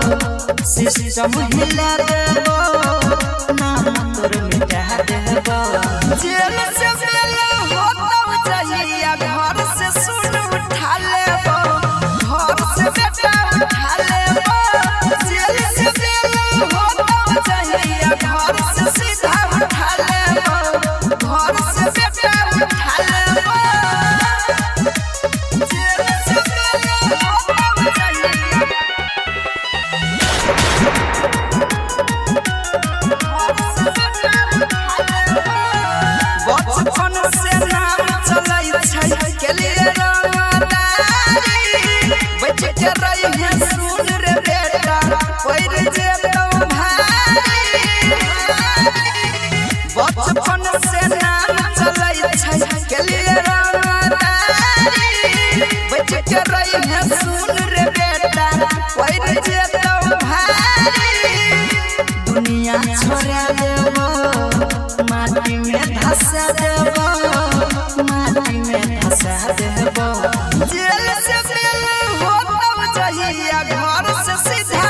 system हिला देबो नाम तोर मिटा देबो जेल से बेल होतौ जहिया घर से सुन उठा लेबो घर से बेटा उठा लेबो जेल से बेल होतौ जहिया घर से सीधा उठा लेबो घर से बेटा उठा लेबो जेल से बेल होतौ जहिया बचपन से नाम चलै छै के लिए रंगदारी बच के रही है सुन रे बेटा पैर जेतौ भारी बचपन से नाम चलै छै के लिए रंगदारी बच के रही है सुन रे बेटा पैर जेतौ भारी दुनिया छोड़ा देबो माटी में धसा देबो माटी में धसा देबो जेल से बेल होतौ जहिया घर से सीधा